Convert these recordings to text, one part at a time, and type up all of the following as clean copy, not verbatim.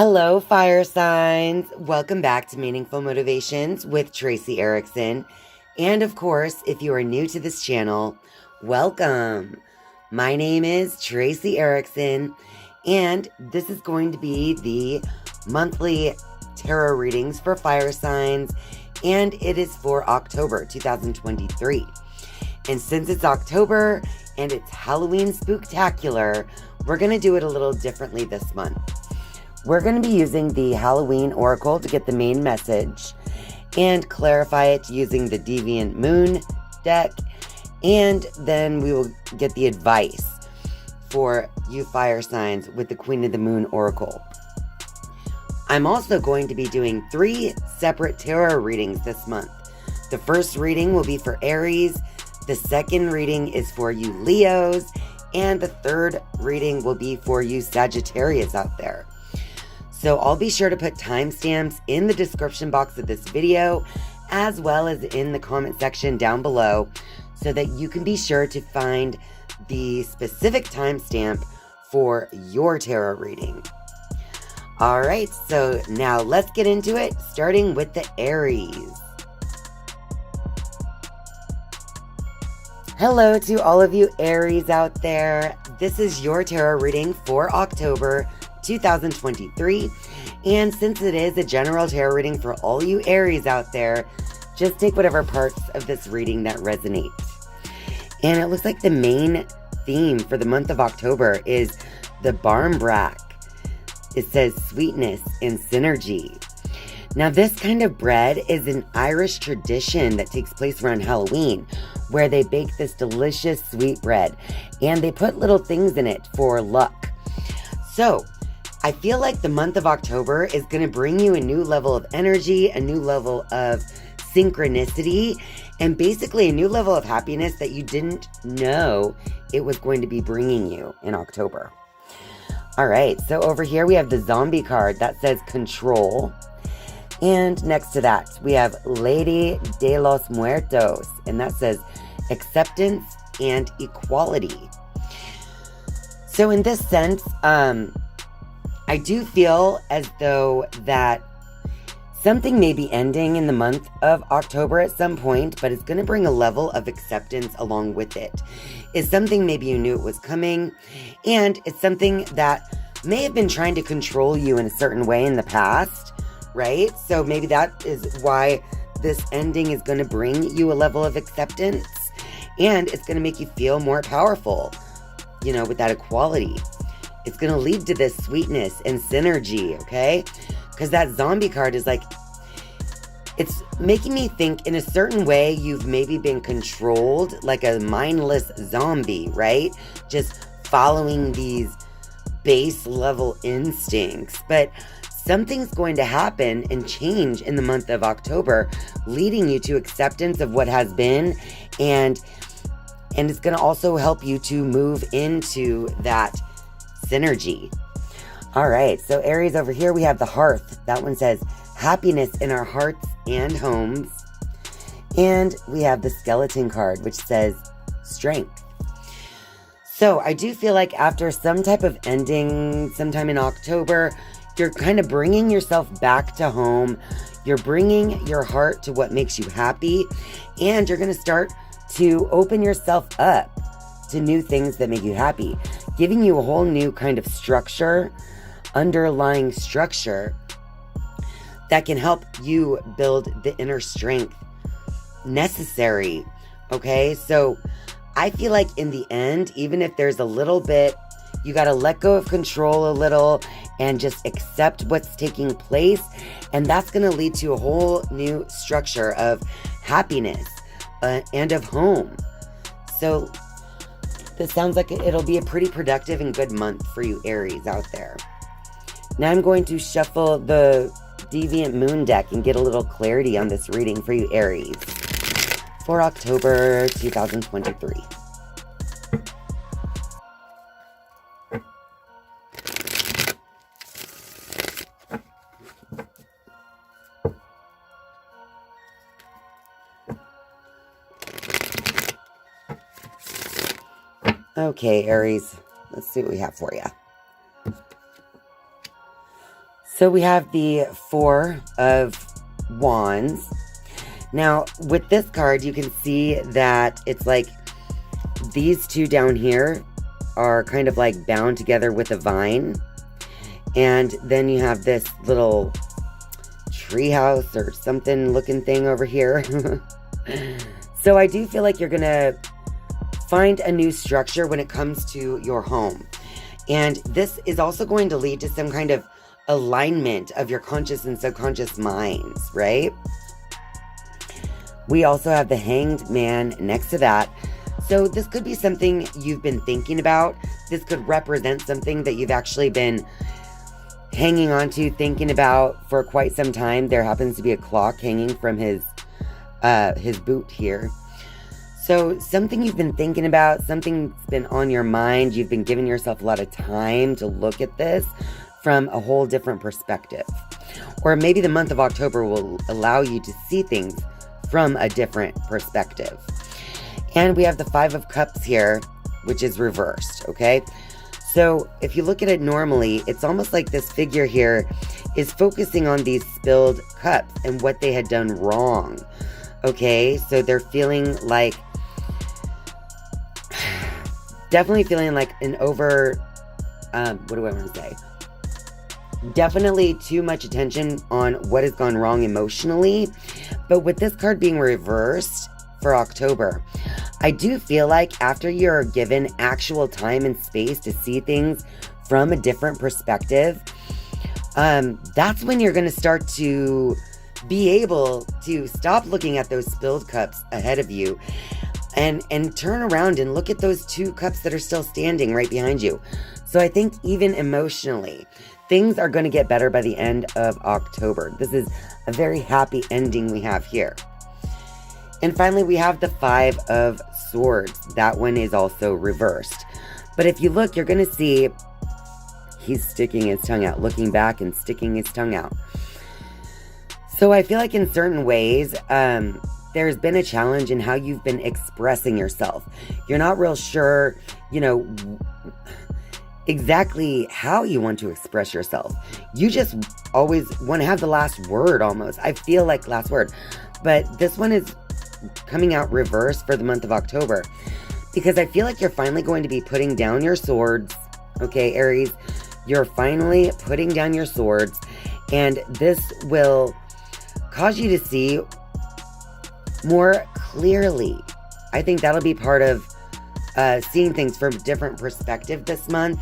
Hello, fire signs. Welcome back to Meaningful Motivations with Tracy Erickson. And of course, if you are new to this channel, welcome. My name is Tracy Erickson, and this is going to be the monthly tarot readings for fire signs, and it is for October 2023. And since it's October and it's Halloween spooktacular, we're going to do it a little differently this month. We're going to be using the Halloween Oracle to get the main message and clarify it using the Deviant Moon deck. And then we will get the advice for you fire signs with the Queen of the Moon Oracle. I'm also going to be doing 3 separate tarot readings this month. The first reading will be for Aries. The second reading is for you Leos. And the third reading will be for you Sagittarius out there. So I'll be sure to put timestamps in the description box of this video, as well as in the comment section down below, so that you can be sure to find the specific timestamp for your tarot reading. All right, so now let's get into it, starting with the Aries. Hello to all of you Aries out there. This is your tarot reading for October 2023, and since it is a general tarot reading for all you Aries out there, just take whatever parts of this reading that resonate. And it looks like the main theme for the month of October is the barmbrack. It says sweetness and synergy. Now this kind of bread is an Irish tradition that takes place around Halloween, where they bake this delicious sweet bread and they put little things in it for luck. So I feel like the month of October is going to bring you a new level of energy, a new level of synchronicity, and basically a new level of happiness that you didn't know it was going to be bringing you in October. All right, so over here we have the zombie card that says control. And next to that, we have Lady de los Muertos, and that says acceptance and equality. So in this sense, I do feel as though that something may be ending in the month of October at some point, but it's going to bring a level of acceptance along with it. It's something maybe you knew it was coming, and it's something that may have been trying to control you in a certain way in the past, right? So maybe that is why this ending is going to bring you a level of acceptance, and it's going to make you feel more powerful, with that equality. It's going to lead to this sweetness and synergy, okay? Because that zombie card is like, it's making me think in a certain way you've maybe been controlled like a mindless zombie, right? Just following these base level instincts. But something's going to happen and change in the month of October, leading you to acceptance of what has been, and it's going to also help you to move into that synergy. All right, so Aries over here, we have the hearth. That one says happiness in our hearts and homes. And we have the skeleton card, which says strength. So I do feel like after some type of ending sometime in October, you're kind of bringing yourself back to home. You're bringing your heart to what makes you happy, and you're going to start to open yourself up to new things that make you happy, giving you a whole new kind of structure, underlying structure that can help you build the inner strength necessary. Okay, so I feel like in the end, even if there's a little bit, you got to let go of control a little and just accept what's taking place, and that's going to lead to a whole new structure of happiness and of home. So this sounds like it'll be a pretty productive and good month for you Aries out there. Now I'm going to shuffle the Deviant Moon deck and get a little clarity on this reading for you Aries for October 2023. Okay, Aries, let's see what we have for you. So we have the Four of Wands. Now, with this card, you can see that it's like these two down here are kind of like bound together with a vine. And then you have this little treehouse or something looking thing over here. So I do feel like you're going to find a new structure when it comes to your home. And this is also going to lead to some kind of alignment of your conscious and subconscious minds, right? We also have the Hanged Man next to that. So this could be something you've been thinking about. This could represent something that you've actually been hanging on to, thinking about for quite some time. There happens to be a clock hanging from his boot here. So something you've been thinking about, something's been on your mind. You've been giving yourself a lot of time to look at this from a whole different perspective. Or maybe the month of October will allow you to see things from a different perspective. And we have the Five of Cups here, which is reversed, okay? So if you look at it normally, it's almost like this figure here is focusing on these spilled cups and what they had done wrong, okay? So they're feeling like, definitely feeling like an over, what do I want to say? Definitely too much attention on what has gone wrong emotionally. But with this card being reversed for October, I do feel like after you're given actual time and space to see things from a different perspective, that's when you're going to start to be able to stop looking at those spilled cups ahead of you and turn around and look at those two cups that are still standing right behind you. So I think even emotionally, things are going to get better by the end of October. This is a very happy ending we have here. And finally, we have the Five of Swords. That one is also reversed. But if you look, you're going to see he's sticking his tongue out, looking back and sticking his tongue out. So I feel like in certain ways, there's been a challenge in how you've been expressing yourself. You're not real sure, exactly how you want to express yourself. You just always want to have the last word almost. I feel like last word. But this one is coming out reversed for the month of October because I feel like you're finally going to be putting down your swords. Okay, Aries, you're finally putting down your swords, and this will cause you to see more clearly. I think that'll be part of seeing things from a different perspective this month.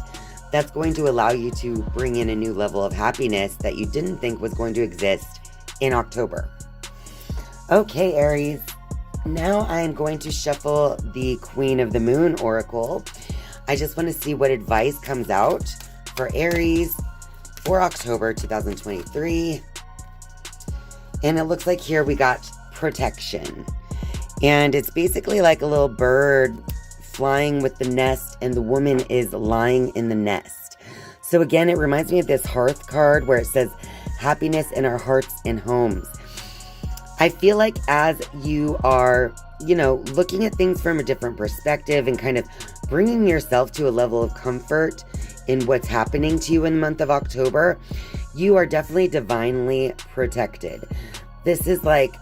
That's going to allow you to bring in a new level of happiness that you didn't think was going to exist in October. Okay, Aries. Now I'm going to shuffle the Queen of the Moon Oracle. I just want to see what advice comes out for Aries for October 2023. And it looks like here we got protection. And it's basically like a little bird flying with the nest, and the woman is lying in the nest. So again, it reminds me of this Hearth card where it says happiness in our hearts and homes. I feel like as you are, looking at things from a different perspective and kind of bringing yourself to a level of comfort in what's happening to you in the month of October, you are definitely divinely protected. This is like,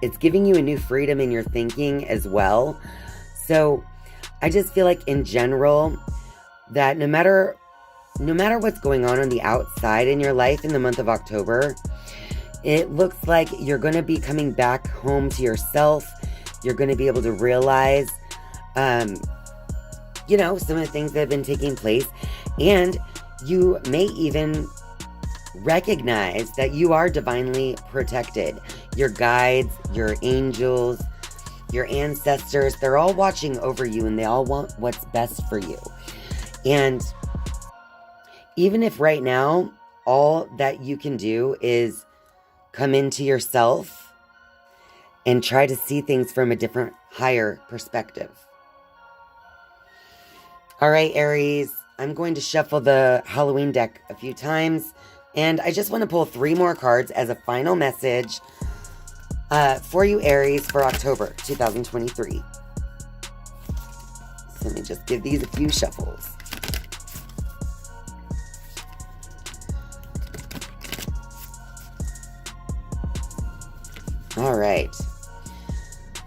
it's giving you a new freedom in your thinking as well. So I just feel like in general that no matter what's going on the outside in your life in the month of October, it looks like you're going to be coming back home to yourself. You're going to be able to realize, some of the things that have been taking place. And you may even recognize that you are divinely protected. Your guides, your angels, your ancestors, they're all watching over you and they all want what's best for you. And even if right now, all that you can do is come into yourself and try to see things from a different, higher perspective. All right, Aries, I'm going to shuffle the Halloween deck a few times, and I just want to pull 3 more cards as a final message for you, Aries, for October 2023. So let me just give these a few shuffles. All right.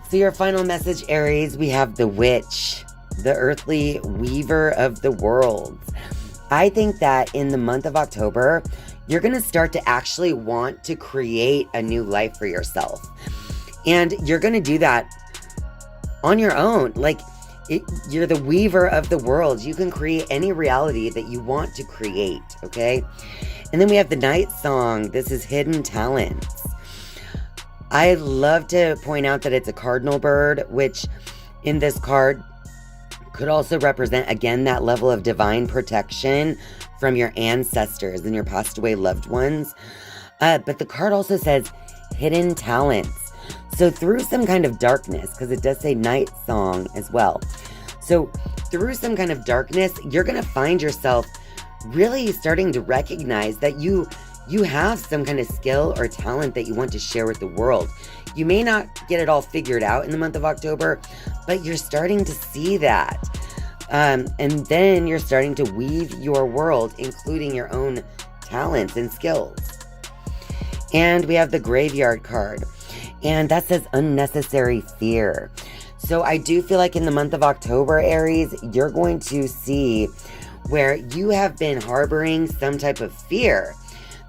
So your final message, Aries, we have the witch, the earthly weaver of the worlds. I think that in the month of October, you're going to start to actually want to create a new life for yourself. And you're going to do that on your own. Like, you're the weaver of the world. You can create any reality that you want to create, okay? And then we have the night song. This is Hidden Talents. I love to point out that it's a cardinal bird, which in this card could also represent, again, that level of divine protection from your ancestors and your passed away loved ones. But the card also says hidden talents. So through some kind of darkness, because it does say night song as well. So through some kind of darkness, you're going to find yourself really starting to recognize that you have some kind of skill or talent that you want to share with the world. You may not get it all figured out in the month of October, but you're starting to see that. And then you're starting to weave your world, including your own talents and skills. And we have the graveyard card, and that says unnecessary fear. So I do feel like in the month of October, Aries, you're going to see where you have been harboring some type of fear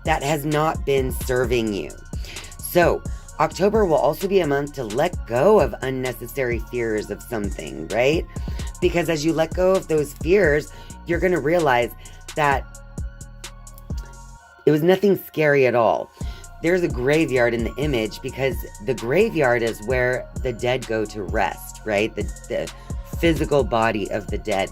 that has not been serving you. So October will also be a month to let go of unnecessary fears of something, right? Because as you let go of those fears, you're going to realize that it was nothing scary at all. There's a graveyard in the image because the graveyard is where the dead go to rest, right? The physical body of the dead.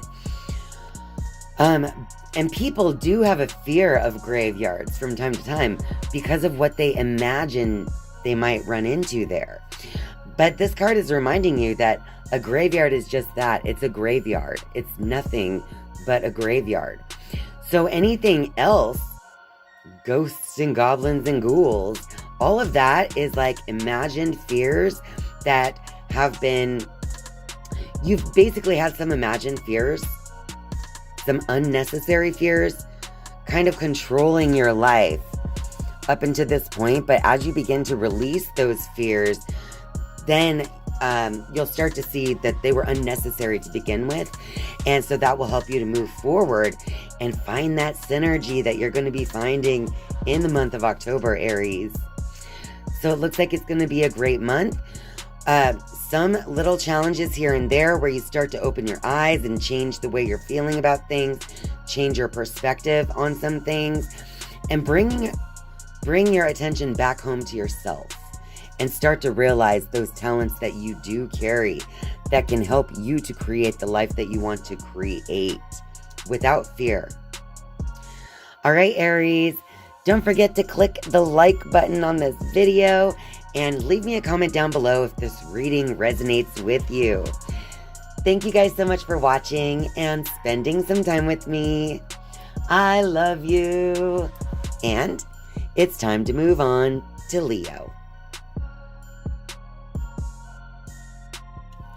And people do have a fear of graveyards from time to time because of what they imagine they might run into there. But this card is reminding you that a graveyard is just that. It's a graveyard. It's nothing but a graveyard. So anything else, ghosts and goblins and ghouls, all of that is like imagined fears that have been, you've basically had some imagined fears, some unnecessary fears, kind of controlling your life up until this point. But as you begin to release those fears, then you'll start to see that they were unnecessary to begin with. And so that will help you to move forward and find that synergy that you're going to be finding in the month of October, Aries. So it looks like it's going to be a great month. Some little challenges here and there where you start to open your eyes and change the way you're feeling about things, change your perspective on some things, and bring your attention back home to yourself and start to realize those talents that you do carry that can help you to create the life that you want to create without fear. All right, Aries, don't forget to click the like button on this video and leave me a comment down below if this reading resonates with you. Thank you guys so much for watching and spending some time with me. I love you. And it's time to move on to Leo.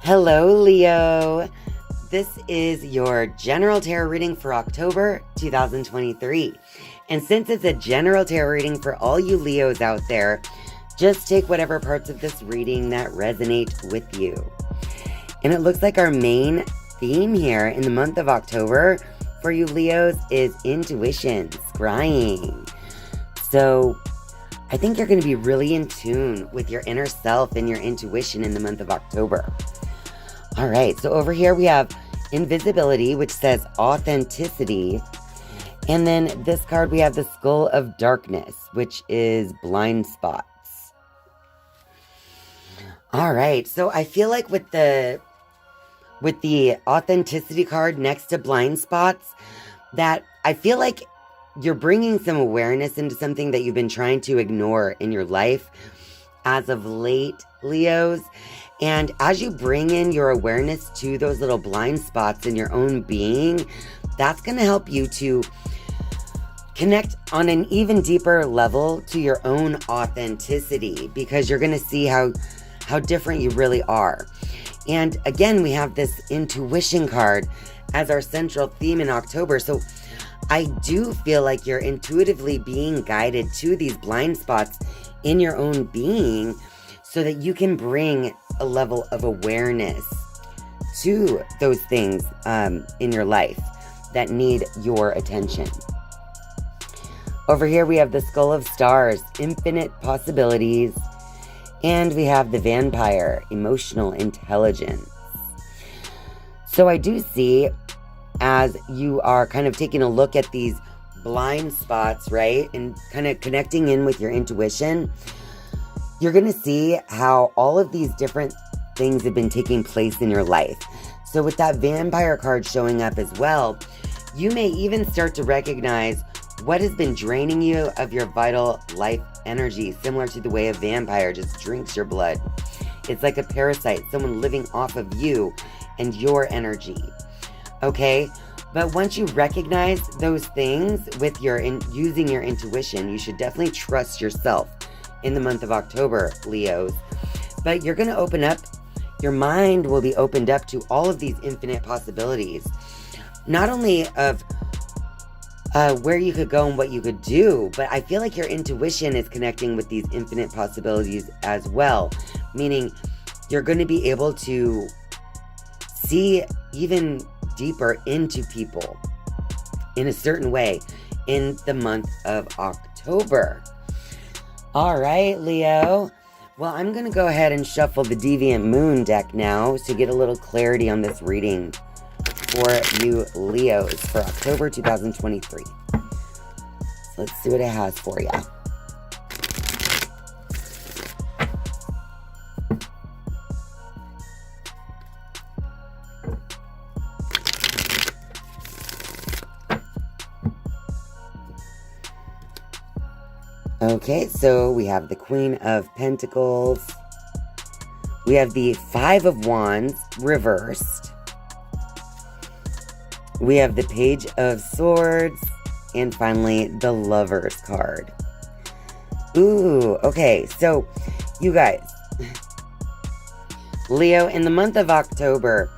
Hello, Leo. This is your general tarot reading for October 2023. And since it's a general tarot reading for all you Leos out there, just take whatever parts of this reading that resonate with you. And it looks like our main theme here in the month of October for you Leos is intuition, scrying. So I think you're going to be really in tune with your inner self and your intuition in the month of October. All right, so over here we have invisibility, which says authenticity. And then this card, we have the Skull of Darkness, which is blind spots. All right, so I feel like with the authenticity card next to blind spots, that I feel like you're bringing some awareness into something that you've been trying to ignore in your life as of late, Leos. And as you bring in your awareness to those little blind spots in your own being, that's going to help you to connect on an even deeper level to your own authenticity, because you're going to see how different you really are. And again, we have this intuition card as our central theme in October. So I do feel like you're intuitively being guided to these blind spots in your own being so that you can bring a level of awareness to those things in your life that need your attention. Over here we have the Skull of Stars, infinite possibilities, and we have the Vampire, emotional intelligence. So I do see, as you are kind of taking a look at these blind spots, right, and kind of connecting in with your intuition, you're going to see how all of these different things have been taking place in your life. So with that Vampire card showing up as well, you may even start to recognize what has been draining you of your vital life energy, similar to the way a vampire just drinks your blood. It's like a parasite, someone living off of you and your energy. Okay? But once you recognize those things with using your intuition, you should definitely trust yourself in the month of October, Leos. But you're going to open up, your mind will be opened up to all of these infinite possibilities. Not only of where you could go and what you could do, but I feel like your intuition is connecting with these infinite possibilities as well. Meaning you're going to be able to see even deeper into people in a certain way in the month of October. All right, Leo. Well, I'm going to go ahead and shuffle the Deviant Moon deck now to get a little clarity on this reading for you Leos for October 2023. So let's see what it has for you. Okay, so we have the Queen of Pentacles. We have the Five of Wands reversed. We have the Page of Swords. And finally, the Lover's card. Ooh, okay, so you guys, Leo, in the month of October,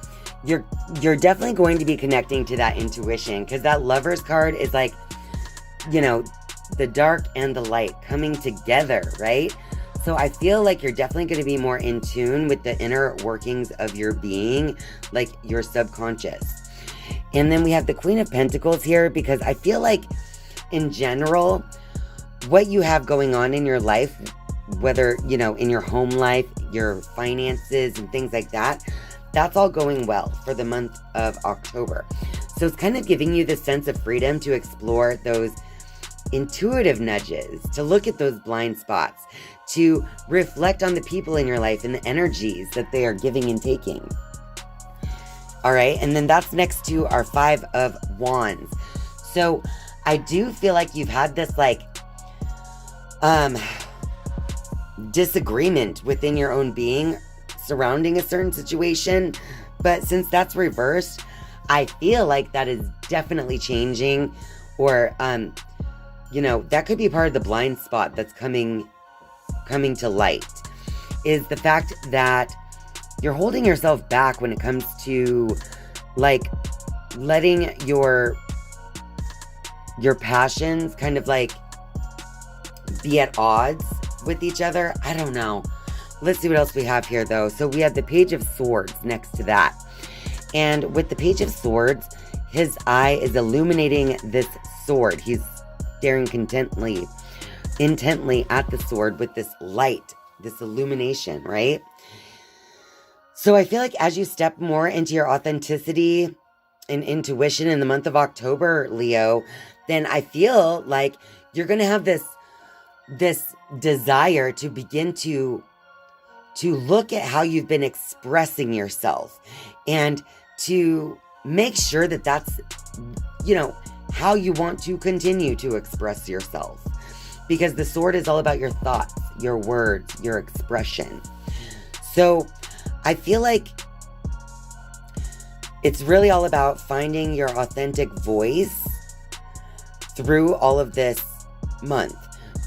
you're definitely going to be connecting to that intuition, because that Lover's card is like, you know, the dark and the light coming together, right? So I feel like you're definitely going to be more in tune with the inner workings of your being, like your subconscious. And then we have the Queen of Pentacles here, because I feel like in general, what you have going on in your life, whether, you know, in your home life, your finances and things like that, that's all going well for the month of October. So it's kind of giving you the sense of freedom to explore those intuitive nudges, to look at those blind spots, to reflect on the people in your life and the energies that they are giving and taking. All right, and then that's next to our Five of Wands. So I do feel like you've had this like disagreement within your own being surrounding a certain situation, but since that's reversed, I feel like that is definitely changing, or you know, that could be part of the blind spot that's coming to light, is the fact that you're holding yourself back when it comes to like letting your passions kind of like be at odds with each other. I don't know. Let's see what else we have here though. So we have the Page of Swords next to that. And with the Page of Swords, his eye is illuminating this sword. He's staring intently at the sword with this light, this illumination, right? So I feel like as you step more into your authenticity and intuition in the month of October, Leo, then I feel like you're going to have this desire to begin to look at how you've been expressing yourself, and to make sure that that's, you know, how you want to continue to express yourself. Because the sword is all about your thoughts, your words, your expression. So I feel like it's really all about finding your authentic voice through all of this month.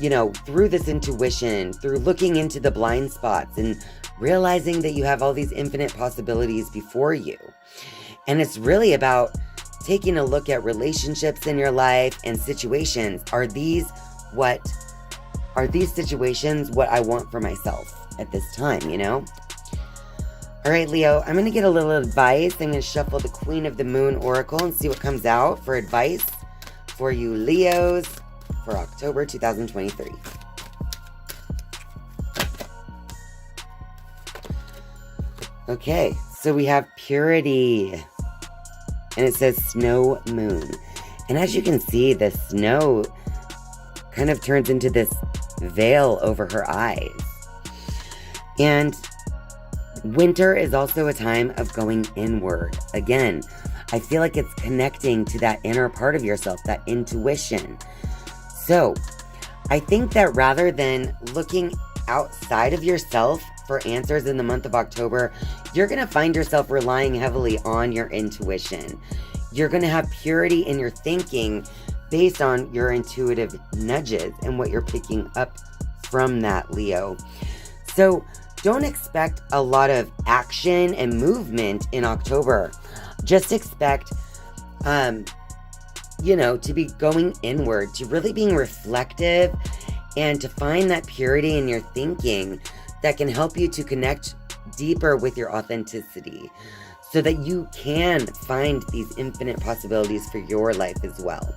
You know, through this intuition, through looking into the blind spots and realizing that you have all these infinite possibilities before you. And it's really about taking a look at relationships in your life and situations. Are these what are these situations what I want for myself at this time, you know? All right, Leo, I'm going to get a little advice. I'm going to shuffle the Queen of the Moon Oracle and see what comes out for advice for you Leos for October 2023. Okay, so we have Purity, and it says Snow Moon. And as you can see, the snow kind of turns into this veil over her eyes. And winter is also a time of going inward. Again, I feel like it's connecting to that inner part of yourself, that intuition. So I think that rather than looking outside of yourself for answers in the month of October, you're going to find yourself relying heavily on your intuition. You're going to have purity in your thinking based on your intuitive nudges and what you're picking up from that, Leo. So don't expect a lot of action and movement in October. Just expect, to be going inward, to really being reflective, and to find that purity in your thinking that can help you to connect deeper with your authenticity so that you can find these infinite possibilities for your life as well.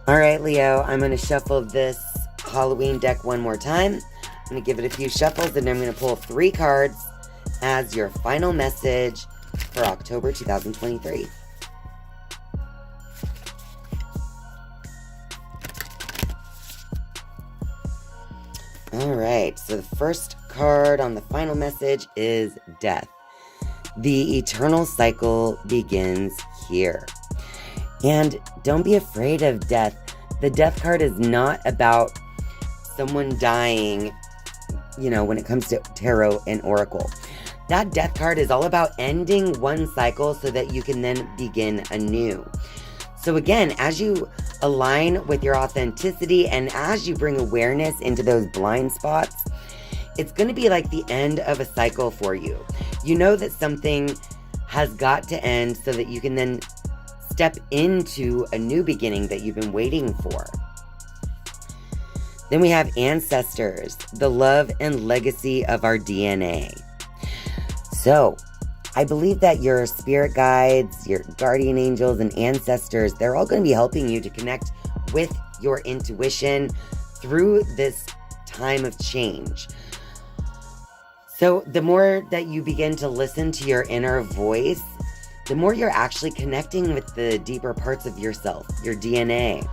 All right, Leo, I'm going to shuffle this Halloween deck one more time. I'm going to give it a few shuffles, and I'm going to pull 3 cards as your final message for October 2023. All right, so the first card on the final message is Death. The eternal cycle begins here. And don't be afraid of death. The Death card is not about someone dying, when it comes to tarot and oracle. That Death card is all about ending one cycle so that you can then begin anew. So again, as you align with your authenticity and as you bring awareness into those blind spots, it's going to be like the end of a cycle for you. You know that something has got to end so that you can then step into a new beginning that you've been waiting for. Then we have ancestors, the love and legacy of our DNA. So, I believe that your spirit guides, your guardian angels, and ancestors, they're all going to be helping you to connect with your intuition through this time of change. So the more that you begin to listen to your inner voice, the more you're actually connecting with the deeper parts of yourself, your DNA.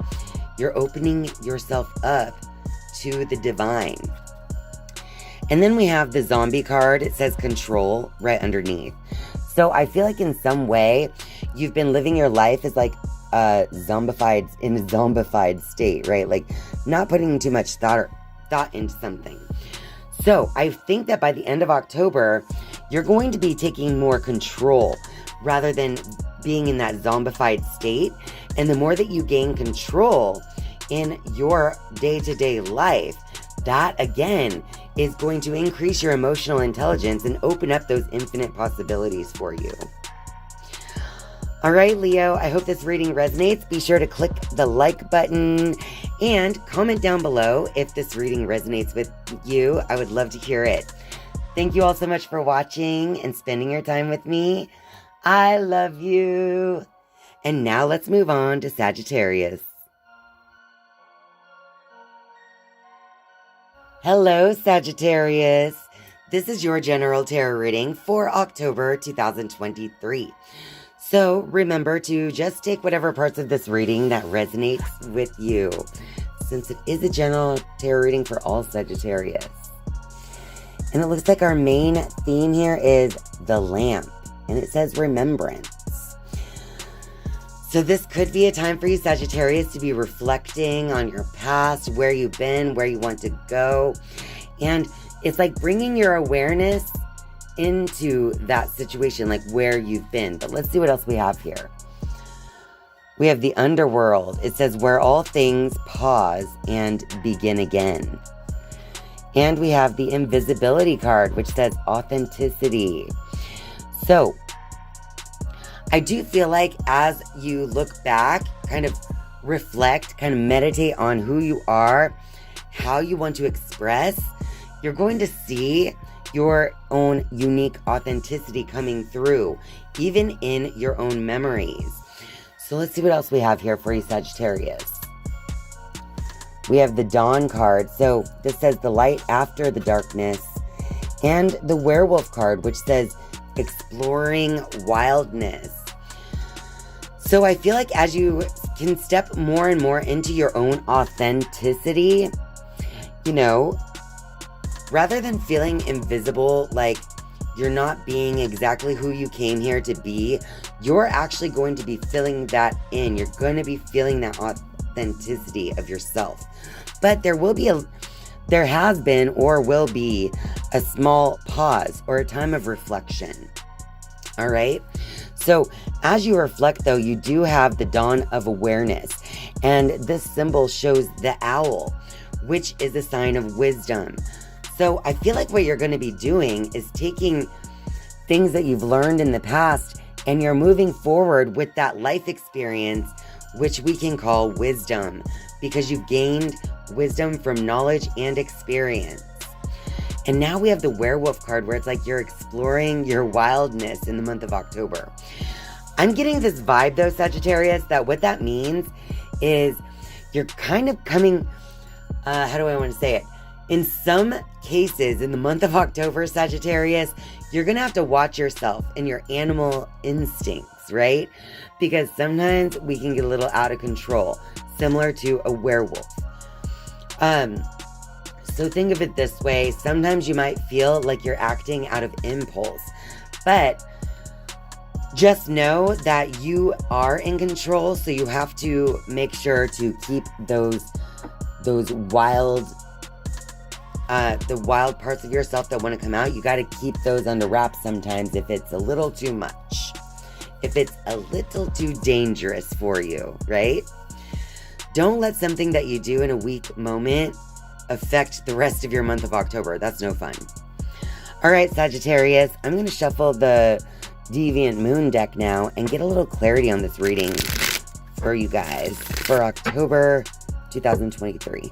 You're opening yourself up to the divine. And then we have the zombie card. It says control right underneath. So I feel like in some way, you've been living your life as like in a zombified state, right? Like not putting too much thought into something. So I think that by the end of October, you're going to be taking more control rather than being in that zombified state. And the more that you gain control in your day-to-day life, that again is going to increase your emotional intelligence and open up those infinite possibilities for you. All right, Leo, I hope this reading resonates. Be sure to click the like button and comment down below if this reading resonates with you. I would love to hear it. Thank you all so much for watching and spending your time with me. I love you. And now let's move on to Sagittarius. Hello, Sagittarius. This is your general tarot reading for October 2023. So remember to just take whatever parts of this reading that resonates with you, since it is a general tarot reading for all Sagittarius. And it looks like our main theme here is the lamp, and it says remembrance. So this could be a time for you, Sagittarius, to be reflecting on your past, where you've been, where you want to go. And it's like bringing your awareness into that situation, like where you've been. But let's see what else we have here. We have the underworld. It says where all things pause and begin again. And we have the invisibility card, which says authenticity. So I do feel like as you look back, kind of reflect, kind of meditate on who you are how you want to express, you're going to see your own unique authenticity coming through, even in your own memories. So let's see what else we have here for you, Sagittarius. We have the Dawn card. So this says the light after the darkness. And the Werewolf card, which says exploring wildness. So I feel like as you can step more and more into your own authenticity, you know, rather than feeling invisible, like you're not being exactly who you came here to be, you're actually going to be filling that in. You're going to be feeling that authenticity of yourself. But there has been or will be a small pause or a time of reflection. All right? So as you reflect, though, you do have the dawn of awareness. And this symbol shows the owl, which is a sign of wisdom. So I feel like what you're going to be doing is taking things that you've learned in the past and you're moving forward with that life experience, which we can call wisdom, because you've gained wisdom from knowledge and experience. And now we have the Werewolf card, where it's like you're exploring your wildness in the month of October. I'm getting this vibe, though, Sagittarius, that what that means is you're kind of coming, how do I want to say it? In some cases, in the month of October, Sagittarius, you're going to have to watch yourself and your animal instincts, right? Because sometimes we can get a little out of control, similar to a werewolf. So think of it this way. Sometimes you might feel like you're acting out of impulse, but just know that you are in control. So you have to make sure to keep those wild, the wild parts of yourself that want to come out. You got to keep those under wraps sometimes if it's a little too much, if it's a little too dangerous for you, right? Don't let something that you do in a weak moment affect the rest of your month of October. That's no fun. All right, Sagittarius, I'm going to shuffle the Deviant Moon deck now and get a little clarity on this reading for you guys for October 2023.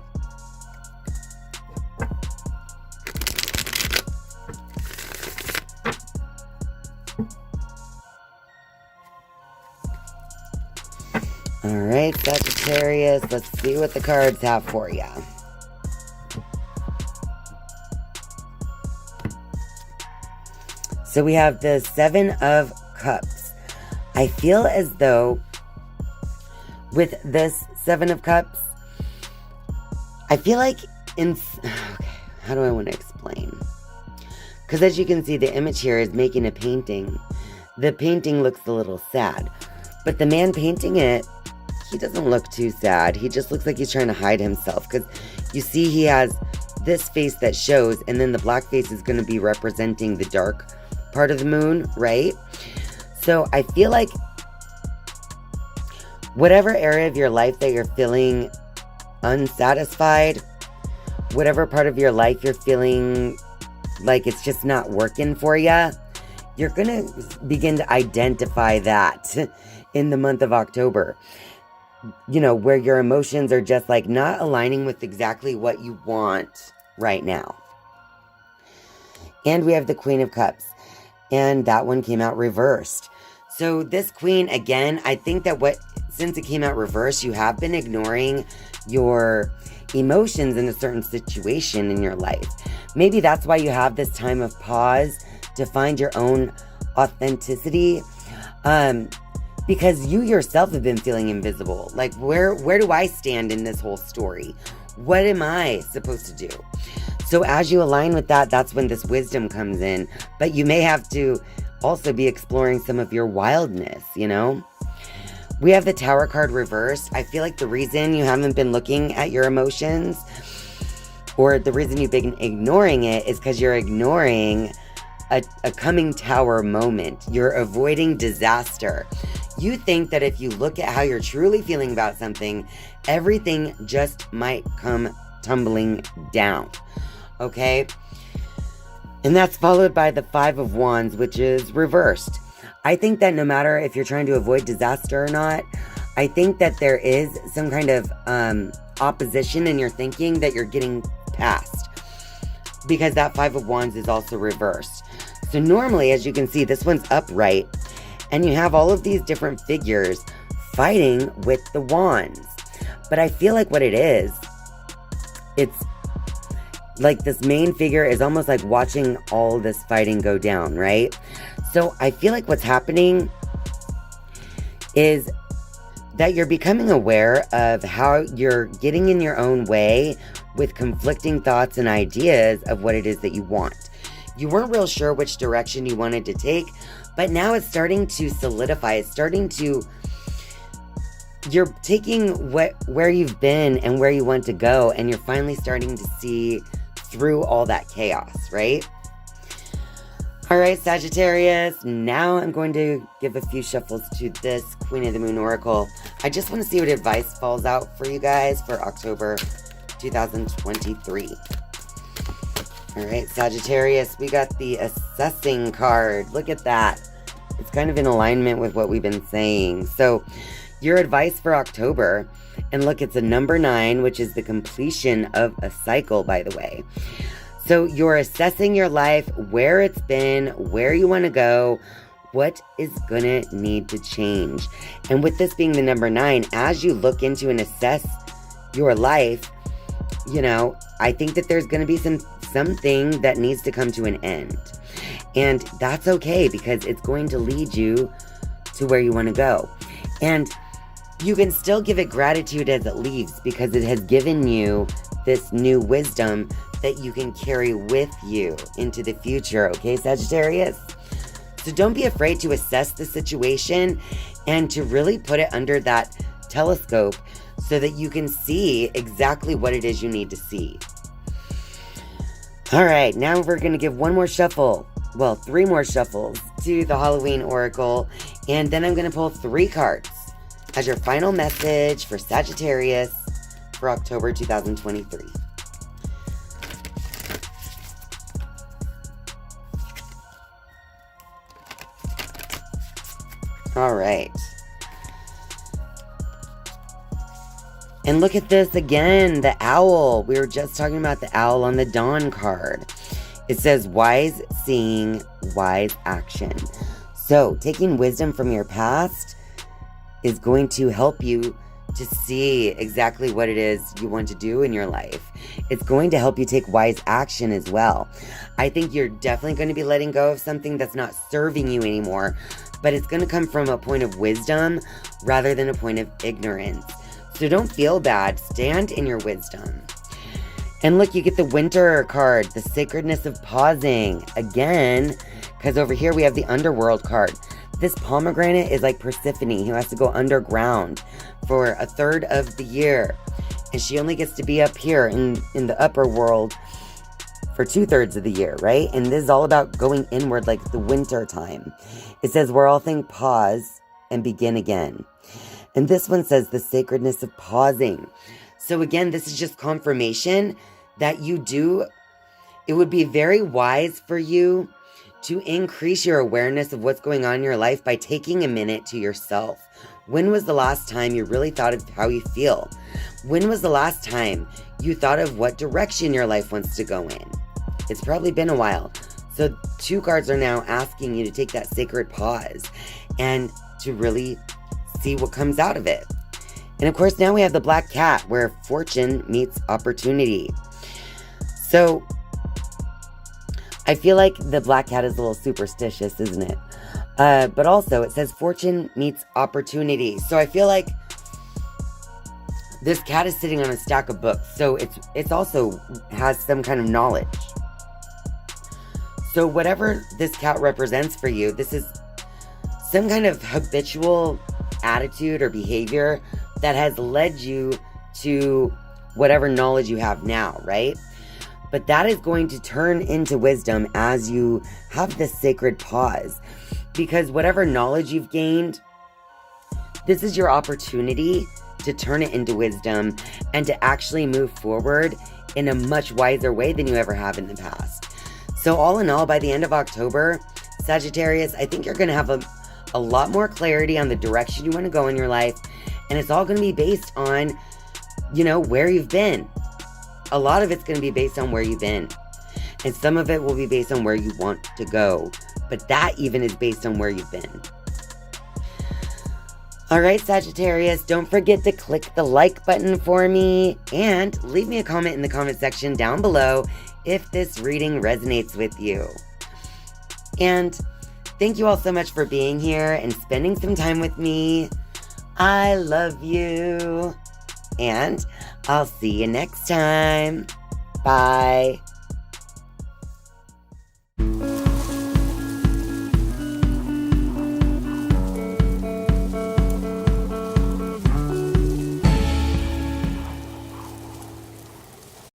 All right, Sagittarius, let's see what the cards have for you. So we have the Seven of Cups. I feel as though with this Seven of Cups, I feel like okay, how do I want to explain? Because as you can see, the image here is making a painting. The painting looks a little sad, but the man painting it, he doesn't look too sad. He just looks like he's trying to hide himself, because you see he has this face that shows, and then the black face is going to be representing the dark part of the moon, right? So I feel like whatever area of your life that you're feeling unsatisfied, whatever part of your life you're feeling like it's just not working for you, you're going to begin to identify that in the month of October. You know, where your emotions are just like not aligning with exactly what you want right now. And we have the Queen of Cups. And that one came out reversed. So this Queen, again, I think that since it came out reversed, you have been ignoring your emotions in a certain situation in your life. Maybe that's why you have this time of pause to find your own authenticity. Because you yourself have been feeling invisible. Like, where do I stand in this whole story? What am I supposed to do? So as you align with that, that's when this wisdom comes in. But you may have to also be exploring some of your wildness, you know? We have the Tower card reversed. I feel like the reason you haven't been looking at your emotions, or the reason you've been ignoring it, is because you're ignoring a coming tower moment. You're avoiding disaster. You think that if you look at how you're truly feeling about something, everything just might come tumbling down. Okay? And that's followed by the Five of Wands, which is reversed. I think that no matter if you're trying to avoid disaster or not, I think that there is some kind of opposition in your thinking that you're getting past. Because that Five of Wands is also reversed. So normally, as you can see, this one's upright. And you have all of these different figures fighting with the wands. But I feel like what it is, it's like this main figure is almost like watching all this fighting go down, right? So I feel like what's happening is that you're becoming aware of how you're getting in your own way with conflicting thoughts and ideas of what it is that you want. You weren't real sure which direction you wanted to take, but now it's starting to solidify. It's starting to, you're taking where you've been and where you want to go, and you're finally starting to see through all that chaos, right? All right, Sagittarius, now I'm going to give a few shuffles to this Queen of the Moon Oracle. I just want to see what advice falls out for you guys for October 2023. All right, Sagittarius, we got the Assessing card. Look at that. It's kind of in alignment with what we've been saying. So your advice for October, and look, it's a number 9, which is the completion of a cycle, by the way. So you're assessing your life, where it's been, where you want to go, what is going to need to change. And with this being the number 9, as you look into and assess your life, you know, I think that there's going to be something that needs to come to an end. And that's okay, because it's going to lead you to where you want to go. And you can still give it gratitude as it leaves, because it has given you this new wisdom that you can carry with you into the future, okay, Sagittarius? So don't be afraid to assess the situation and to really put it under that telescope so that you can see exactly what it is you need to see. All right, now we're going to give one more shuffle. Well, 3 more shuffles to the Halloween Oracle. And then I'm going to pull 3 cards as your final message for Sagittarius for October 2023. All right. And look at this again, the owl. We were just talking about the owl on the Dawn card. It says wise seeing, wise action. So taking wisdom from your past is going to help you to see exactly what it is you want to do in your life. It's going to help you take wise action as well. I think you're definitely going to be letting go of something that's not serving you anymore, but it's going to come from a point of wisdom rather than a point of ignorance. So don't feel bad. Stand in your wisdom. And look, you get the Winter card, the sacredness of pausing. Again, because over here we have the Underworld card. This pomegranate is like Persephone, who has to go underground for a third of the year. And she only gets to be up here in the upper world for 2/3 of the year, right? And this is all about going inward like the winter time. It says, where all things pause and begin again. And this one says the sacredness of pausing. So again, this is just confirmation that it would be very wise for you to increase your awareness of what's going on in your life by taking a minute to yourself. When was the last time you really thought of how you feel? When was the last time you thought of what direction your life wants to go in? It's probably been a while. So 2 cards are now asking you to take that sacred pause and to really see what comes out of it. And of course, now we have the Black Cat, where fortune meets opportunity. So I feel like the Black Cat is a little superstitious, isn't it? But also it says fortune meets opportunity. So I feel like this cat is sitting on a stack of books. So it's also has some kind of knowledge. So whatever this cat represents for you, this is some kind of habitual attitude or behavior that has led you to whatever knowledge you have now, right? But that is going to turn into wisdom as you have this sacred pause. Because whatever knowledge you've gained, this is your opportunity to turn it into wisdom and to actually move forward in a much wiser way than you ever have in the past. So all in all, by the end of October, Sagittarius, I think you're going to have a lot more clarity on the direction you want to go in your life. And it's all going to be based on where you've been. A lot of it's going to be based on where you've been. And some of it will be based on where you want to go. But that even is based on where you've been. All right, Sagittarius, don't forget to click the like button for me and leave me a comment in the comment section down below if this reading resonates with you. And thank you all so much for being here and spending some time with me. I love you. And I'll see you next time. Bye.